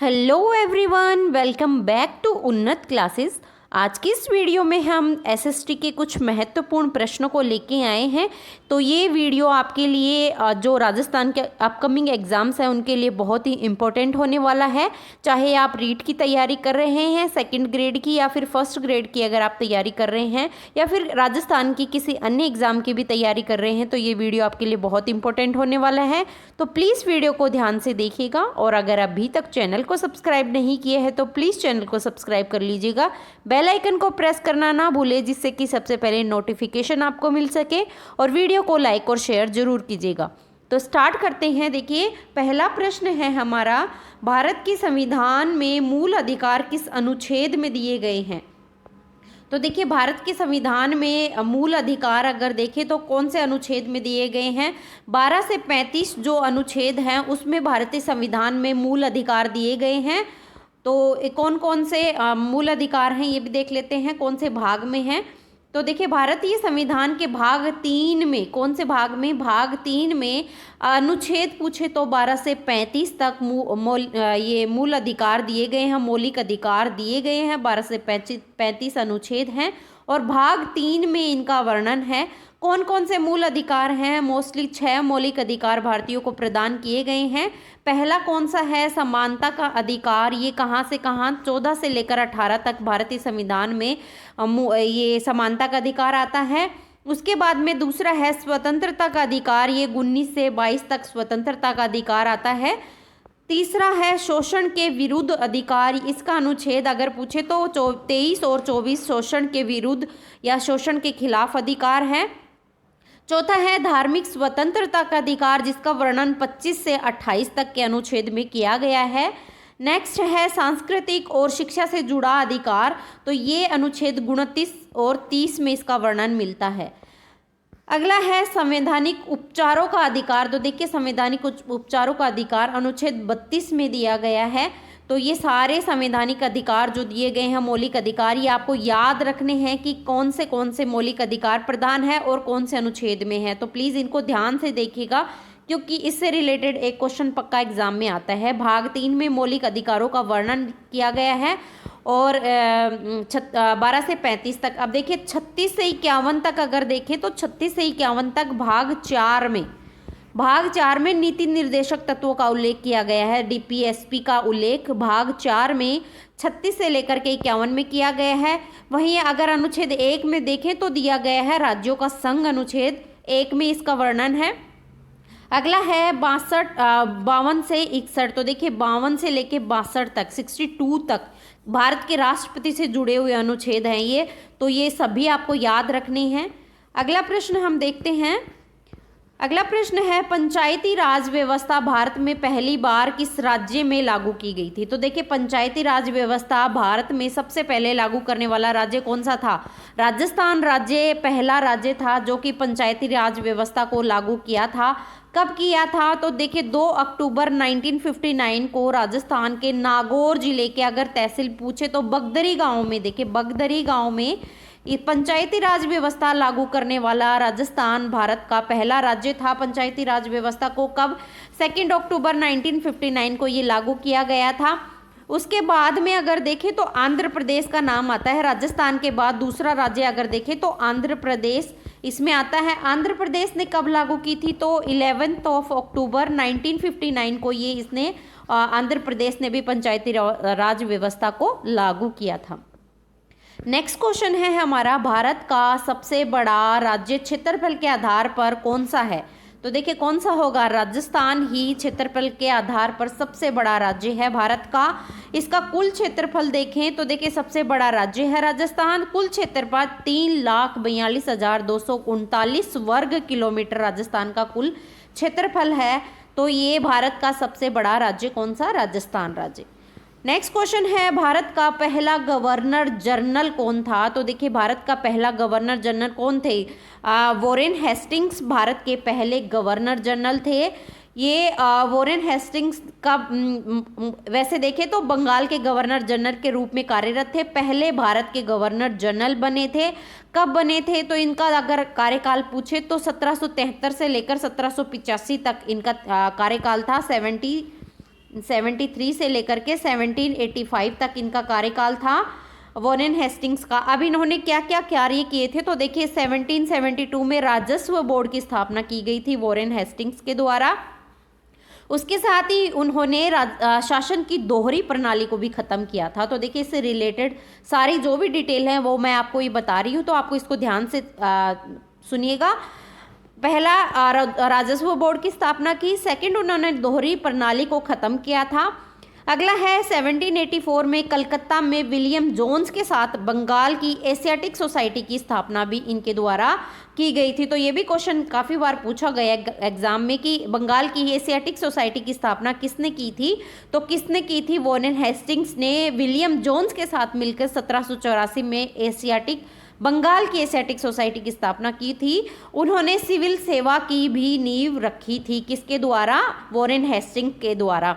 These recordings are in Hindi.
Hello everyone, welcome back to Unnat classes. आज की इस वीडियो में हम एसएसटी के कुछ महत्वपूर्ण प्रश्नों को लेके आए हैं। तो ये वीडियो आपके लिए जो राजस्थान के अपकमिंग एग्ज़ाम्स हैं उनके लिए बहुत ही इम्पोर्टेंट होने वाला है। चाहे आप रीट की तैयारी कर रहे हैं सेकंड ग्रेड की या फिर फर्स्ट ग्रेड की अगर आप तैयारी कर रहे हैं या फिर राजस्थान की किसी अन्य एग्ज़ाम की भी तैयारी कर रहे हैं तो ये वीडियो आपके लिए बहुत इंपॉर्टेंट होने वाला है। तो प्लीज़ वीडियो को ध्यान से देखिएगा और अगर अभी तक चैनल को सब्सक्राइब नहीं किए हैं तो प्लीज़ चैनल को सब्सक्राइब कर लीजिएगा। बेल आइकन को प्रेस करना ना भूलें जिससे कि सबसे पहले नोटिफिकेशन आपको मिल सके और वीडियो को लाइक और शेयर जरूर कीजिएगा। तो स्टार्ट करते हैं। देखिए, पहला प्रश्न है हमारा, भारत के संविधान में मूल अधिकार किस अनुच्छेद में दिए गए हैं? तो देखिए, भारत के संविधान में मूल अधिकार अगर देखें तो कौन से अनुच्छेद में दिए गए हैं? 12 से 35 जो अनुच्छेद हैं उसमें भारतीय संविधान में मूल अधिकार दिए गए हैं। तो कौन कौन से मूल अधिकार हैं ये भी देख लेते हैं, कौन से भाग में हैं। तो देखिए, भारतीय संविधान के भाग 3 में, कौन से भाग में? भाग 3 में अनुच्छेद पूछे तो 12 से 35 तक ये मूल अधिकार दिए गए हैं, मौलिक अधिकार दिए गए हैं। 12 से 35 अनुच्छेद हैं और भाग 3 में इनका वर्णन है। कौन कौन से मूल अधिकार हैं? मोस्टली 6 मौलिक अधिकार भारतीयों को प्रदान किए गए हैं। पहला कौन सा है? समानता का अधिकार। ये कहाँ से कहाँ? 14 से लेकर 18 तक भारतीय संविधान में ये समानता का अधिकार आता है। उसके बाद में दूसरा है स्वतंत्रता का अधिकार। ये 19 से 22 तक स्वतंत्रता का अधिकार आता है। तीसरा है शोषण के विरुद्ध अधिकार। इसका अनुच्छेद अगर पूछे तो 23 और 24 शोषण के विरुद्ध या शोषण के खिलाफ अधिकार है। चौथा है धार्मिक स्वतंत्रता का अधिकार जिसका वर्णन 25 से 28 तक के अनुच्छेद में किया गया है। नेक्स्ट है सांस्कृतिक और शिक्षा से जुड़ा अधिकार। तो ये अनुच्छेद 29 और 30 में इसका वर्णन मिलता है। अगला है संवैधानिक उपचारों का अधिकार। तो देखिए, संवैधानिक उपचारों का अधिकार अनुच्छेद 32 में दिया गया है। तो ये सारे संवैधानिक अधिकार जो दिए गए हैं मौलिक अधिकार, ये आपको याद रखने हैं कि कौन से मौलिक अधिकार प्रदान है और कौन से अनुच्छेद में है। तो प्लीज़ इनको ध्यान से देखिएगा क्योंकि इससे रिलेटेड एक क्वेश्चन पक्का एग्जाम में आता है। भाग 3 में मौलिक अधिकारों का वर्णन किया गया है और 12 से 35 तक। अब देखिए 36 से 51 तक अगर देखें तो 36 से 51 तक भाग 4 में नीति निर्देशक तत्वों का उल्लेख किया गया है। डीपीएसपी का उल्लेख भाग 4 में 36 से लेकर के 51 में किया गया है। वहीं अगर अनुच्छेद 1 में देखें तो दिया गया है राज्यों का संघ, अनुच्छेद 1 में इसका वर्णन है। अगला है 52 से 61। तो देखिए 52 से लेके 62 तक, 62 तक भारत के राष्ट्रपति से जुड़े हुए अनुच्छेद हैं ये। तो ये सभी आपको याद रखने हैं। अगला प्रश्न हम देखते हैं। अगला प्रश्न है पंचायती राज व्यवस्था भारत में पहली बार किस राज्य में लागू की गई थी? तो देखिए, पंचायती राज व्यवस्था भारत में सबसे पहले लागू करने वाला राज्य कौन सा था? राजस्थान राज्य पहला राज्य था जो कि पंचायती राज व्यवस्था को लागू किया था। कब किया था? तो देखिए 2 अक्टूबर 1959 को राजस्थान के नागौर जिले के अगर तहसील पूछे तो बगदरी गांव में, देखिए बगदरी गांव में ये पंचायती राज व्यवस्था लागू करने वाला राजस्थान भारत का पहला राज्य था। पंचायती राज व्यवस्था को कब? 2 अक्टूबर 1959 को ये लागू किया गया था। उसके बाद में अगर देखें तो आंध्र प्रदेश का नाम आता है। राजस्थान के बाद दूसरा राज्य अगर देखें तो आंध्र प्रदेश इसमें आता है। आंध्र प्रदेश ने कब लागू की थी? तो 11 अक्टूबर 1959 को ये इसने आंध्र प्रदेश ने भी पंचायती राज व्यवस्था को लागू किया था। नेक्स्ट क्वेश्चन है हमारा, भारत का सबसे बड़ा राज्य क्षेत्रफल के आधार पर कौन सा है? तो देखिए कौन सा होगा? राजस्थान ही क्षेत्रफल के आधार पर सबसे बड़ा राज्य है भारत का। इसका कुल क्षेत्रफल देखें तो देखिए सबसे बड़ा राज्य है राजस्थान। कुल क्षेत्रफल 3,42,239 वर्ग किलोमीटर राजस्थान का कुल क्षेत्रफल है। तो ये भारत का सबसे बड़ा राज्य कौन सा? राजस्थान राज्य। नेक्स्ट क्वेश्चन है, भारत का पहला गवर्नर जनरल कौन था? तो देखिए भारत का पहला गवर्नर जनरल कौन थे? वॉरेन हेस्टिंग्स भारत के पहले गवर्नर जनरल थे। ये वॉरेन हेस्टिंग्स का वैसे देखें तो बंगाल के गवर्नर जनरल के रूप में कार्यरत थे। पहले भारत के गवर्नर जनरल बने थे। कब बने थे? तो इनका अगर कार्यकाल पूछे तो 1773 से लेकर 1785 तक इनका कार्यकाल था। 1773 से लेकर के 1785 तक इनका कार्यकाल था वॉरेन हेस्टिंग्स का। अब इन्होंने क्या क्या कार्य किए थे, तो देखिए 1772 में राजस्व बोर्ड की स्थापना की गई थी वॉरेन हेस्टिंग्स के द्वारा। उसके साथ ही उन्होंने शासन की दोहरी प्रणाली को भी ख़त्म किया था। तो देखिए इससे रिलेटेड सारी जो भी डिटेल है वो मैं आपको ये बता रही हूँ, तो आपको इसको ध्यान से सुनिएगा। पहला राजस्व बोर्ड की स्थापना की, सेकंड उन्होंने दोहरी प्रणाली को ख़त्म किया था। अगला है 1784 में कलकत्ता में विलियम जोन्स के साथ बंगाल की एशियाटिक सोसाइटी की स्थापना भी इनके द्वारा की गई थी। तो ये भी क्वेश्चन काफ़ी बार पूछा गया एग्जाम में कि बंगाल की एशियाटिक सोसाइटी की स्थापना किसने की थी, तो किसने की थी, वॉरेन हेस्टिंग्स ने विलियम जोन्स के साथ मिलकर 1784 में बंगाल की एशियाटिक सोसाइटी की स्थापना की थी। उन्होंने सिविल सेवा की भी नींव रखी थी, किसके द्वारा, वॉरेन हेस्टिंग्स के द्वारा।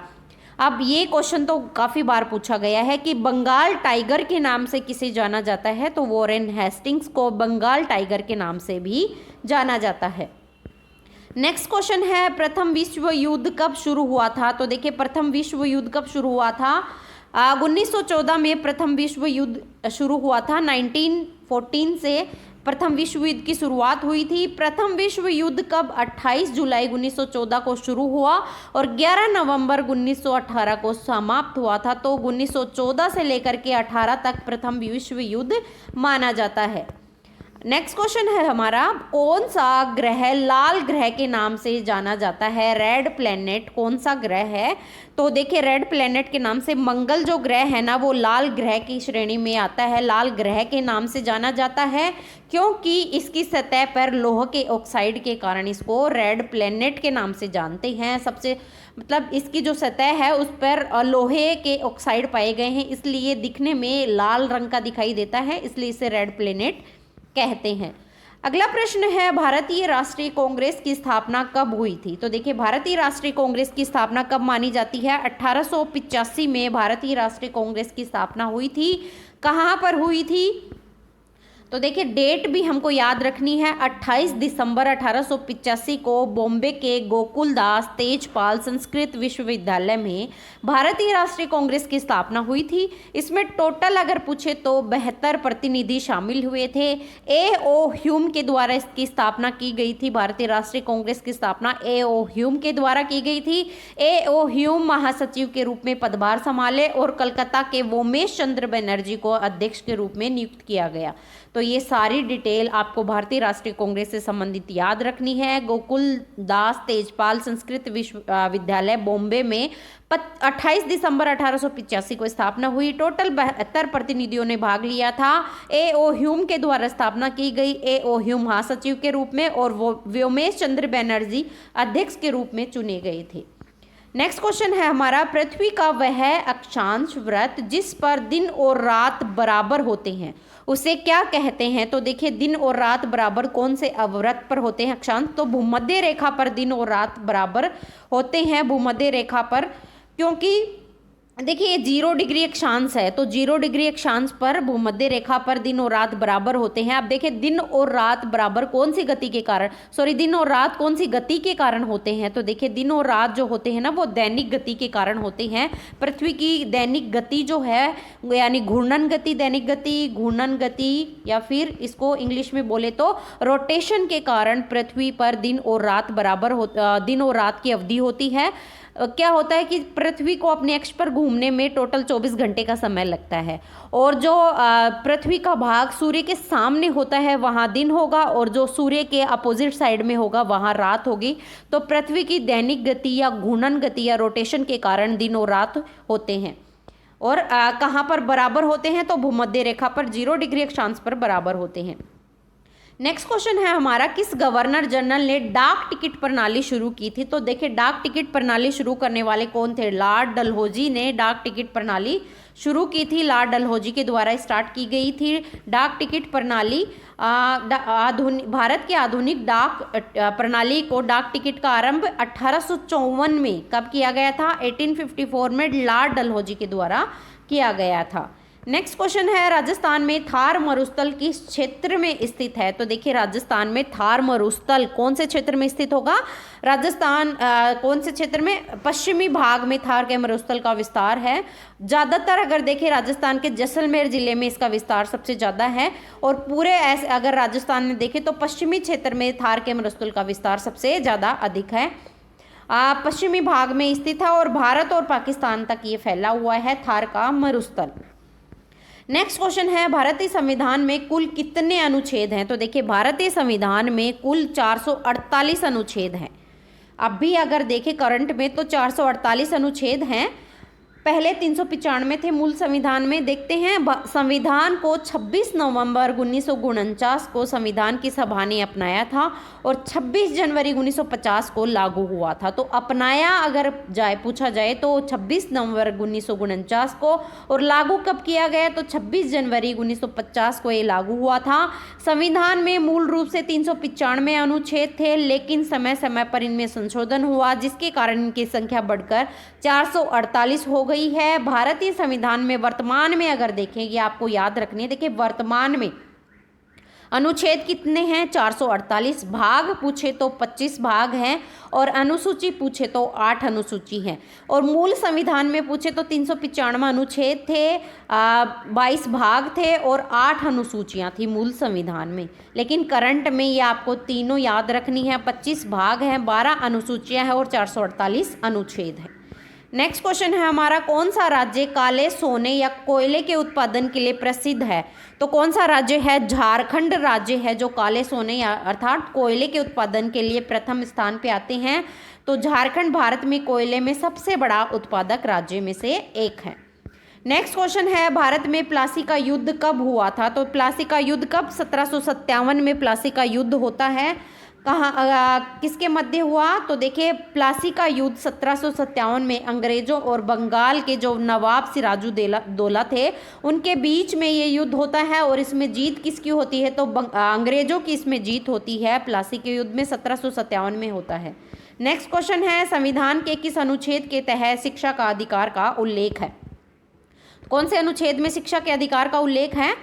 अब ये क्वेश्चन तो काफ़ी बार पूछा गया है कि बंगाल टाइगर के नाम से किसे जाना जाता है, तो वॉरेन हेस्टिंग्स को बंगाल टाइगर के नाम से भी जाना जाता है। नेक्स्ट क्वेश्चन है प्रथम विश्व युद्ध कब शुरू हुआ था, तो देखिए प्रथम विश्व युद्ध कब शुरू हुआ था, 1914 में प्रथम विश्व युद्ध शुरू हुआ था। 1914 से प्रथम विश्व युद्ध की शुरुआत हुई थी। प्रथम विश्व युद्ध कब, 28 जुलाई 1914 को शुरू हुआ और 11 नवंबर 1918 को समाप्त हुआ था। तो 1914 से लेकर के 18 तक प्रथम विश्व युद्ध माना जाता है। नेक्स्ट क्वेश्चन है हमारा, कौन सा ग्रह लाल ग्रह के नाम से जाना जाता है, रेड प्लेनेट कौन सा ग्रह है, तो देखिए रेड प्लेनेट के नाम से मंगल जो ग्रह है ना वो लाल ग्रह की श्रेणी में आता है, लाल ग्रह के नाम से जाना जाता है क्योंकि इसकी सतह पर लोह के ऑक्साइड के कारण इसको रेड प्लेनेट के नाम से जानते हैं। सबसे मतलब इसकी जो सतह है उस पर लोहे के ऑक्साइड पाए गए हैं, इसलिए दिखने में लाल रंग का दिखाई देता है, इसलिए इसे रेड प्लेनेट कहते हैं। अगला प्रश्न है, भारतीय राष्ट्रीय कांग्रेस की स्थापना कब हुई थी, तो देखिए भारतीय राष्ट्रीय कांग्रेस की स्थापना कब मानी जाती है, 1885 में भारतीय राष्ट्रीय कांग्रेस की स्थापना हुई थी। कहाँ पर हुई थी, तो देखिए डेट भी हमको याद रखनी है, 28 दिसंबर 1885 को बॉम्बे के गोकुलदास तेजपाल संस्कृत विश्वविद्यालय में भारतीय राष्ट्रीय कांग्रेस की स्थापना हुई थी। इसमें टोटल अगर पूछे तो 72 प्रतिनिधि शामिल हुए थे। A.O. ह्यूम के द्वारा इसकी स्थापना की गई थी। भारतीय राष्ट्रीय कांग्रेस की स्थापना A.O. ह्यूम के द्वारा की गई थी। A.O. ह्यूम महासचिव के रूप में पदभार संभाले और कलकत्ता के वोमेश चंद्र बनर्जी को अध्यक्ष के रूप में नियुक्त किया गया। तो ये सारी डिटेल आपको भारतीय राष्ट्रीय कांग्रेस से संबंधित याद रखनी है। गोकुलदास तेजपाल संस्कृत विश्वविद्यालय बॉम्बे में 28 दिसंबर 1885 को स्थापना हुई। टोटल 72 प्रतिनिधियों ने भाग लिया था। A.O. ह्यूम के द्वारा स्थापना की गई। A.O. ह्यूम महासचिव के रूप में और व्योमेश चंद्र बनर्जी अध्यक्ष के रूप में चुने गए थे। नेक्स्ट क्वेश्चन है हमारा, पृथ्वी का वह अक्षांश वृत्त जिस पर दिन और रात बराबर होते हैं उसे क्या कहते हैं, तो देखिए दिन और रात बराबर कौन से अवृत्त पर होते हैं अक्षांश, तो भूमध्य रेखा पर दिन और रात बराबर होते हैं, भूमध्य रेखा पर, क्योंकि देखिए ये 0 डिग्री अक्षांश है तो 0 डिग्री अक्षांश पर भूमध्य रेखा पर दिन और रात बराबर होते हैं। अब देखिए दिन और रात बराबर कौन सी गति के कारण, दिन और रात कौन सी गति के कारण होते हैं, तो देखिए दिन और रात जो होते हैं ना वो दैनिक गति के कारण होते हैं। पृथ्वी की दैनिक गति जो है यानी घूर्णन गति, दैनिक गति, घूर्णन गति या फिर इसको इंग्लिश में बोले तो रोटेशन के कारण पृथ्वी पर दिन और रात बराबर दिन और रात की अवधि होती है। क्या होता है कि पृथ्वी को अपने अक्ष पर घूमने में टोटल 24 घंटे का समय लगता है और जो पृथ्वी का भाग सूर्य के सामने होता है वहाँ दिन होगा और जो सूर्य के अपोजिट साइड में होगा वहाँ रात होगी। तो पृथ्वी की दैनिक गति या घूर्णन गति या रोटेशन के कारण दिन और रात होते हैं। और कहाँ पर बराबर होते हैं, तो भूमध्य रेखा पर 0 डिग्री अक्षांश पर बराबर होते हैं। नेक्स्ट क्वेश्चन है हमारा, किस गवर्नर जनरल ने डाक टिकट प्रणाली शुरू की थी, तो देखिए डाक टिकट प्रणाली शुरू करने वाले कौन थे, लॉर्ड डलहौजी ने डाक टिकट प्रणाली शुरू की थी। लॉर्ड डलहौजी के द्वारा स्टार्ट की गई थी डाक टिकट प्रणाली। भारत के आधुनिक डाक प्रणाली को डाक टिकट का आरंभ 1854 में कब किया गया था, 1854 में लॉर्ड डलहौजी के द्वारा किया गया था। नेक्स्ट क्वेश्चन है, राजस्थान में थार मरुस्थल किस क्षेत्र में स्थित है? तो देखिए राजस्थान में थार मरुस्थल कौन से क्षेत्र में स्थित होगा? राजस्थान कौन से क्षेत्र में? पश्चिमी भाग में थार के मरुस्थल का विस्तार है। ज़्यादातर अगर देखें राजस्थान के जैसलमेर जिले में इसका विस्तार सबसे ज़्यादा है, और पूरे ऐसे अगर राजस्थान में देखें तो पश्चिमी क्षेत्र में थार के मरुस्थल का विस्तार सबसे ज़्यादा अधिक है। पश्चिमी भाग में स्थित है और भारत और पाकिस्तान तक ये फैला हुआ है थार का मरुस्थल। नेक्स्ट क्वेश्चन है, भारतीय संविधान में कुल कितने अनुच्छेद हैं? तो देखिए भारतीय संविधान में कुल 448 अनुच्छेद हैं। अब भी अगर देखें करंट में तो 448 अनुच्छेद हैं। पहले 395 थे मूल संविधान में। देखते हैं, संविधान को 26 नवंबर 1949 को संविधान की सभा ने अपनाया था और 26 जनवरी 1950 को लागू हुआ था। तो अपनाया अगर पूछा जाए तो 26 नवंबर 1949 को, और लागू कब किया गया? तो 26 जनवरी 1950 को ये लागू हुआ था। संविधान में मूल रूप से 395 अनुच्छेद थे, लेकिन समय समय पर इनमें संशोधन हुआ, जिसके कारण इनकी संख्या बढ़कर 448 हो गई है। भारतीय संविधान में वर्तमान में अगर देखें, ये आपको याद रखनी है, देखिए वर्तमान में अनुच्छेद कितने हैं? 448। भाग पूछे तो 25 भाग हैं, और अनुसूची पूछे तो 8 अनुसूची हैं। और मूल संविधान में पूछे तो 395 अनुच्छेद थे, 22 भाग थे और 8 अनुसूचियां थी मूल संविधान में। लेकिन करंट में ये आपको तीनों याद रखनी है, 25 भाग हैं, 12 अनुसूचियां हैं और 448 अनुच्छेद हैं। नेक्स्ट क्वेश्चन है हमारा, कौन सा राज्य काले सोने या कोयले के उत्पादन के लिए प्रसिद्ध है? तो कौन सा राज्य है? झारखंड राज्य है जो काले सोने या अर्थात कोयले के उत्पादन के लिए प्रथम स्थान पे आते हैं। तो झारखंड भारत में कोयले में सबसे बड़ा उत्पादक राज्य में से एक है। नेक्स्ट क्वेश्चन है, भारत में प्लासी का युद्ध कब हुआ था? तो प्लासी का युद्ध कब? 1757 में प्लासी का युद्ध होता है। कहाँ किसके मध्य हुआ? तो देखिए प्लासी का युद्ध 1757 में अंग्रेजों और बंगाल के जो नवाब सिराजुद्दौला थे उनके बीच में ये युद्ध होता है, और इसमें जीत किसकी होती है? तो अंग्रेजों की इसमें जीत होती है। प्लासी के युद्ध में 1757 में होता है। नेक्स्ट क्वेश्चन है, संविधान के किस अनुच्छेद के तहत शिक्षा का अधिकार का उल्लेख है? कौन से अनुच्छेद में शिक्षा के अधिकार का उल्लेख है?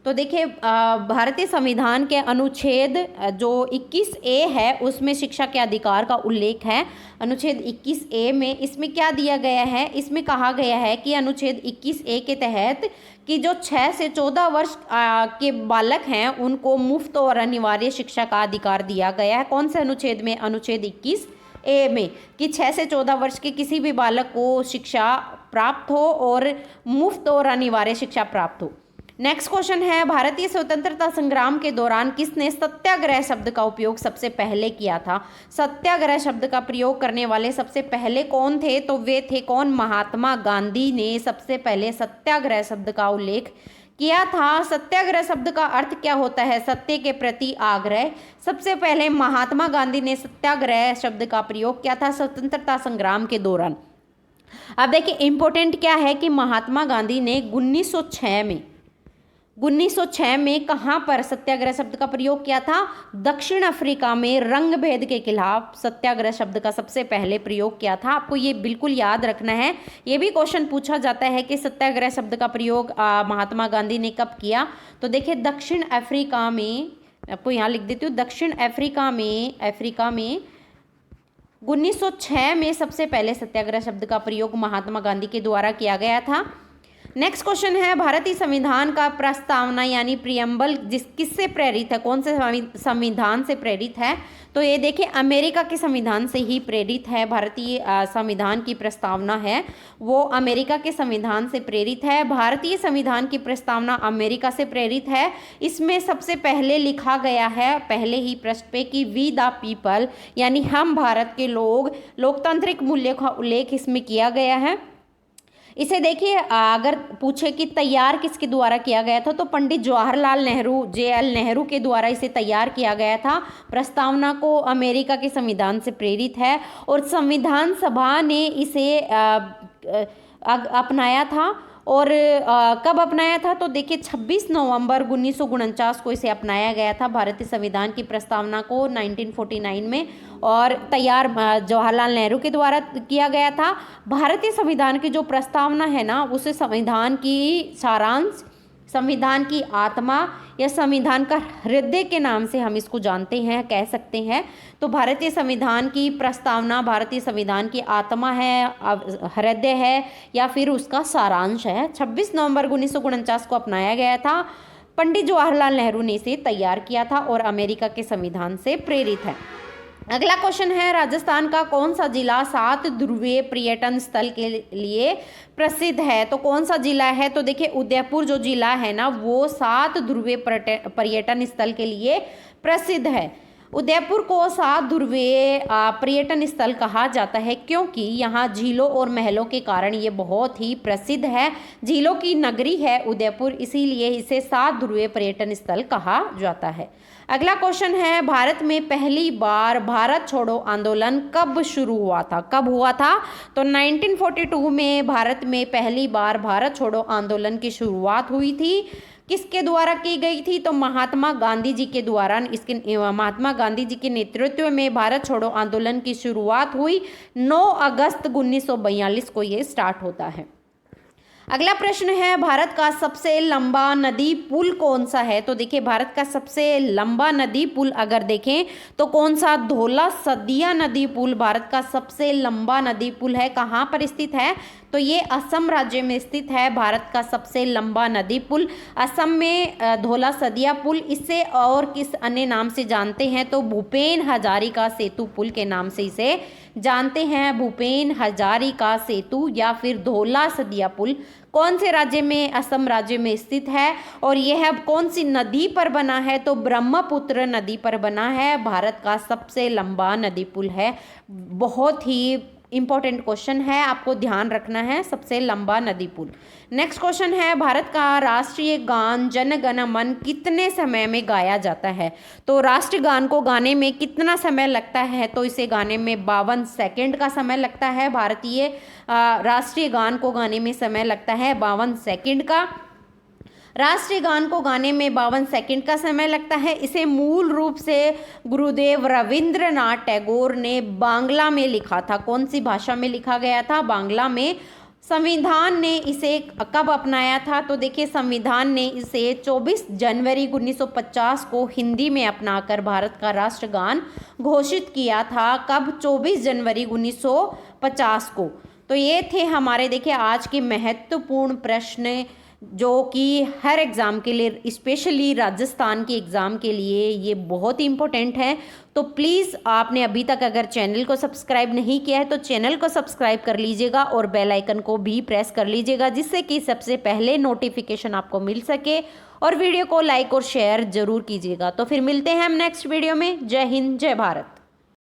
तो देखिए भारतीय संविधान के अनुच्छेद जो 21A है उसमें शिक्षा के अधिकार का उल्लेख है। अनुच्छेद 21A में इसमें क्या दिया गया है? इसमें कहा गया है कि अनुच्छेद 21A के तहत कि जो 6 से 14 वर्ष के बालक हैं उनको मुफ्त और अनिवार्य शिक्षा का अधिकार दिया गया है। कौन से अनुच्छेद में? अनुच्छेद 21A में, कि 6 से 14 वर्ष के किसी भी बालक को शिक्षा प्राप्त हो और मुफ्त और अनिवार्य शिक्षा प्राप्त हो। नेक्स्ट क्वेश्चन है, भारतीय स्वतंत्रता संग्राम के दौरान किसने सत्याग्रह शब्द का उपयोग सबसे पहले किया था? सत्याग्रह शब्द का प्रयोग करने वाले सबसे पहले कौन थे? तो वे थे कौन? महात्मा गांधी ने सबसे पहले सत्याग्रह शब्द का उल्लेख किया था। सत्याग्रह शब्द का अर्थ क्या होता है? सत्य के प्रति आग्रह। सबसे पहले महात्मा गांधी ने सत्याग्रह शब्द का प्रयोग किया था स्वतंत्रता संग्राम के दौरान। अब देखिए इंपॉर्टेंट क्या है कि महात्मा गांधी ने 1906 में कहाँ पर सत्याग्रह शब्द का प्रयोग किया था? दक्षिण अफ्रीका में रंग भेद के खिलाफ सत्याग्रह शब्द का सबसे पहले प्रयोग किया था। आपको ये बिल्कुल याद रखना है। ये भी क्वेश्चन पूछा जाता है कि सत्याग्रह शब्द का प्रयोग महात्मा गांधी ने कब किया? तो देखिए दक्षिण अफ्रीका में, आपको यहाँ लिख देती हूँ, दक्षिण अफ्रीका में 1906 में सबसे पहले सत्याग्रह शब्द का प्रयोग महात्मा गांधी के द्वारा किया गया था। नेक्स्ट क्वेश्चन है, भारतीय संविधान का प्रस्तावना यानी प्रियम्बल किससे प्रेरित है? कौन से संविधान से प्रेरित है? तो ये देखिए अमेरिका के संविधान से ही प्रेरित है। भारतीय संविधान की प्रस्तावना है वो अमेरिका के संविधान से प्रेरित है। भारतीय संविधान की प्रस्तावना अमेरिका से प्रेरित है। इसमें सबसे पहले लिखा गया है पहले ही पृष्ठ पे कि वी द पीपल यानी हम भारत के लोग, लोकतांत्रिक मूल्य का उल्लेख इसमें किया गया है। इसे देखिए अगर पूछे कि तैयार किसके द्वारा किया गया था तो पंडित जवाहरलाल नेहरू JL नेहरू के द्वारा इसे तैयार किया गया था। प्रस्तावना को अमेरिका के संविधान से प्रेरित है और संविधान सभा ने इसे अपनाया था और कब अपनाया था, तो देखिए 26 नवंबर 1949 को इसे अपनाया गया था, भारतीय संविधान की प्रस्तावना को 1949 में, और तैयार जवाहरलाल नेहरू के द्वारा किया गया था। भारतीय संविधान की जो प्रस्तावना है ना, उसे संविधान की सारांश, संविधान की आत्मा या संविधान का हृदय के नाम से हम इसको जानते हैं, कह सकते हैं। तो भारतीय संविधान की प्रस्तावना भारतीय संविधान की आत्मा है, हृदय है, या फिर उसका सारांश है। 26 नवंबर 1949 को अपनाया गया था। पंडित जवाहरलाल नेहरू ने इसे तैयार किया था और अमेरिका के संविधान से प्रेरित है। अगला क्वेश्चन है, राजस्थान का कौन सा जिला 7 ध्रुवीय पर्यटन स्थल के लिए प्रसिद्ध है? तो कौन सा जिला है, तो देखिए उदयपुर जो जिला है ना, वो 7 ध्रुवीय पर्यटन स्थल के लिए प्रसिद्ध है। उदयपुर को 7 ध्रुवीय पर्यटन स्थल कहा जाता है क्योंकि यहाँ झीलों और महलों के कारण ये बहुत ही प्रसिद्ध है। झीलों की नगरी है उदयपुर, इसीलिए इसे 7 ध्रुवीय पर्यटन स्थल कहा जाता है। अगला क्वेश्चन है, भारत में पहली बार भारत छोड़ो आंदोलन कब शुरू हुआ था? कब हुआ था? तो 1942 में भारत में पहली बार भारत छोड़ो आंदोलन की शुरुआत हुई थी। किसके द्वारा की गई थी? तो महात्मा गांधी जी के द्वारा। इसके महात्मा गांधी जी के नेतृत्व में भारत छोड़ो आंदोलन की शुरुआत हुई। 9 अगस्त 1942 को ये स्टार्ट होता है। अगला प्रश्न है, भारत का सबसे लंबा नदी पुल कौन सा है? तो देखिए भारत का सबसे लंबा नदी पुल अगर देखें तो कौन सा? धौला सदिया नदी पुल भारत का सबसे लंबा नदी पुल है। कहाँ पर स्थित है? तो ये असम राज्य में स्थित है भारत का सबसे लंबा नदी पुल, असम में धौला सदिया पुल। इससे और किस अन्य नाम से जानते हैं? तो भूपेन हजारिका सेतु पुल के नाम से इसे जानते हैं, भूपेन हजारिका सेतु या फिर धौला सदिया पुल। कौन से राज्य में? असम राज्य में स्थित है। और यह कौन सी नदी पर बना है? तो ब्रह्मपुत्र नदी पर बना है, भारत का सबसे लंबा नदी पुल है। बहुत ही इंपॉर्टेंट क्वेश्चन है, आपको ध्यान रखना है, सबसे लंबा नदी पुल। नेक्स्ट क्वेश्चन है, भारत का राष्ट्रीय गान जन गण मन कितने समय में गाया जाता है? तो राष्ट्रीय गान को गाने में कितना समय लगता है? तो इसे गाने में 52 सेकंड का समय लगता है। भारतीय राष्ट्रीय गान को गाने में समय लगता है 52 सेकंड का। राष्ट्रीय गान को गाने में 52 सेकंड का समय लगता है। इसे मूल रूप से गुरुदेव रविंद्रनाथ टैगोर ने बांग्ला में लिखा था। कौन सी भाषा में लिखा गया था? बांग्ला में। संविधान ने इसे कब अपनाया था? तो देखिए संविधान ने इसे 24 जनवरी 1950 को हिंदी में अपनाकर भारत का राष्ट्रगान घोषित किया था। कब? 24 जनवरी 1950 को। तो ये थे हमारे देखिए आज के महत्वपूर्ण प्रश्न, जो कि हर एग्ज़ाम के लिए, स्पेशली राजस्थान के एग्ज़ाम के लिए ये बहुत ही इम्पोर्टेंट है। तो प्लीज़ आपने अभी तक अगर चैनल को सब्सक्राइब नहीं किया है तो चैनल को सब्सक्राइब कर लीजिएगा और बेल आइकन को भी प्रेस कर लीजिएगा, जिससे कि सबसे पहले नोटिफिकेशन आपको मिल सके। और वीडियो को लाइक और शेयर ज़रूर कीजिएगा। तो फिर मिलते हैं हम नेक्स्ट वीडियो में। जय हिंद, जय भारत।